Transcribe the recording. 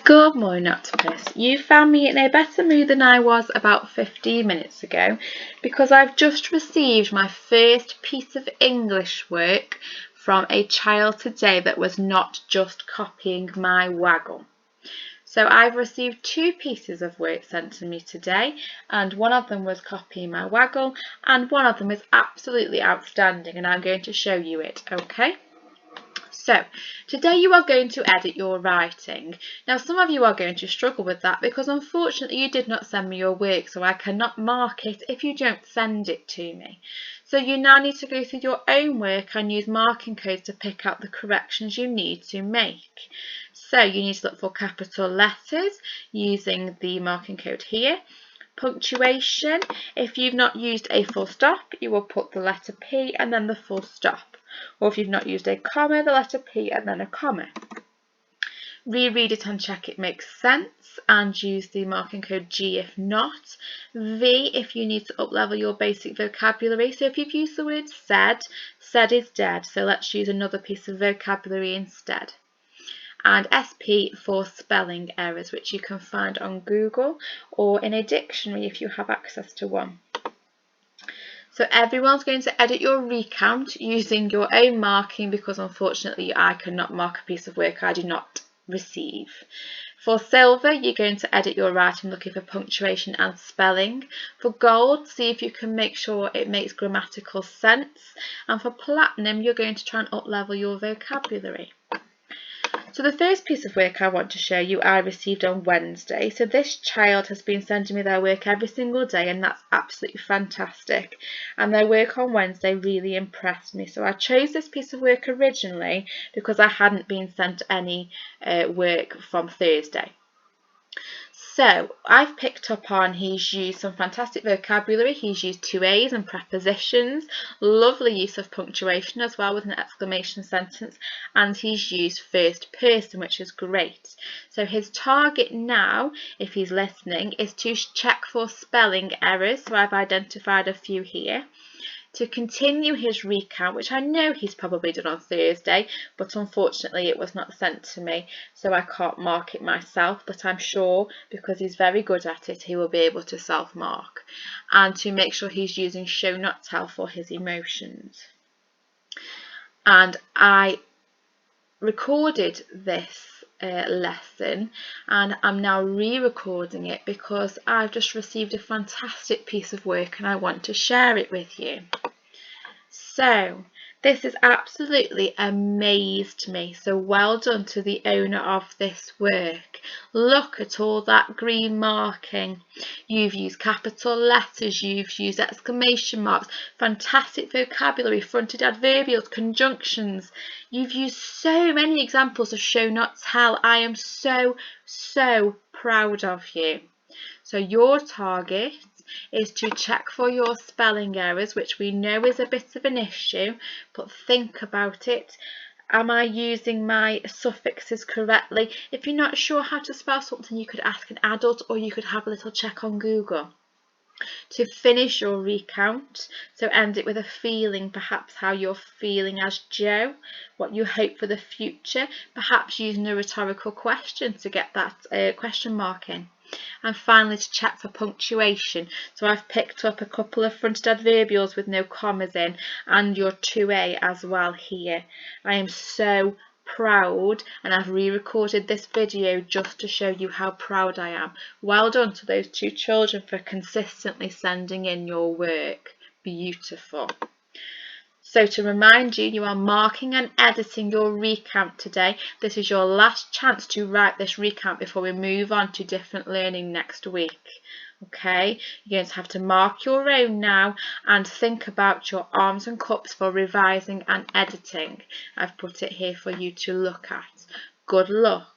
Good morning, Octopus. You found me in a better mood than I was about 15 minutes ago because I've just received my first piece of English work from a child today that was not just copying my waggle. So I've received two pieces of work sent to me today, and one of them was copying my waggle and one of them is absolutely outstanding, and I'm going to show you it, okay? So, today you are going to edit your writing. Now, some of you are going to struggle with that because unfortunately you did not send me your work, so I cannot mark it if you don't send it to me. So you now need to go through your own work and use marking codes to pick out the corrections you need to make. So you need to look for capital letters using the marking code here. Punctuation, if you've not used a full stop, you will put the letter P and then the full stop. Or if you've not used a comma, the letter P and then a comma. Reread it and check it makes sense and use the marking code G if not. V if you need to up-level your basic vocabulary. So if you've used the word said is dead. So let's use another piece of vocabulary instead. And SP for spelling errors, which you can find on Google or in a dictionary if you have access to one. So everyone's going to edit your recount using your own marking because unfortunately I cannot mark a piece of work I do not receive. For silver, you're going to edit your writing looking for punctuation and spelling. For gold, see if you can make sure it makes grammatical sense. And for platinum, you're going to try and up-level your vocabulary. So the first piece of work I want to show you I received on Wednesday. So this child has been sending me their work every single day and that's absolutely fantastic. And their work on Wednesday really impressed me. So I chose this piece of work originally because I hadn't been sent any work from Thursday. So I've picked up on he's used some fantastic vocabulary, he's used two A's and prepositions, lovely use of punctuation as well with an exclamation sentence, and he's used first person, which is great. So his target now, if he's listening, is to check for spelling errors, so I've identified a few here. To continue his recount, which I know he's probably done on Thursday, but unfortunately it was not sent to me, so I can't mark it myself, but I'm sure because he's very good at it, he will be able to self-mark. And to make sure he's using show not tell for his emotions. And I recorded this lesson and I'm now re-recording it because I've just received a fantastic piece of work and I want to share it with you. So this has absolutely amazed me, so well done to the owner of this work. Look at all that green marking. You've used capital letters, you've used exclamation marks, fantastic vocabulary, fronted adverbials, conjunctions. You've used so many examples of show not tell. I am so proud of you. So your target is to check for your spelling errors, which we know is a bit of an issue, but think about it. Am I using my suffixes correctly? If you're not sure how to spell something, you could ask an adult or you could have a little check on Google. To finish your recount, so end it with a feeling, perhaps how you're feeling as Joe, what you hope for the future, perhaps using a rhetorical question to get that question mark in. And finally, to check for punctuation. So I've picked up a couple of fronted adverbials with no commas in and your 2A as well here. I am so proud and I've re-recorded this video just to show you how proud I am. Well done to those two children for consistently sending in your work. Beautiful. So to remind you, you are marking and editing your recount today. This is your last chance to write this recount before we move on to different learning next week. Okay, you're going to have to mark your own now and think about your arms and cups for revising and editing. I've put it here for you to look at. Good luck.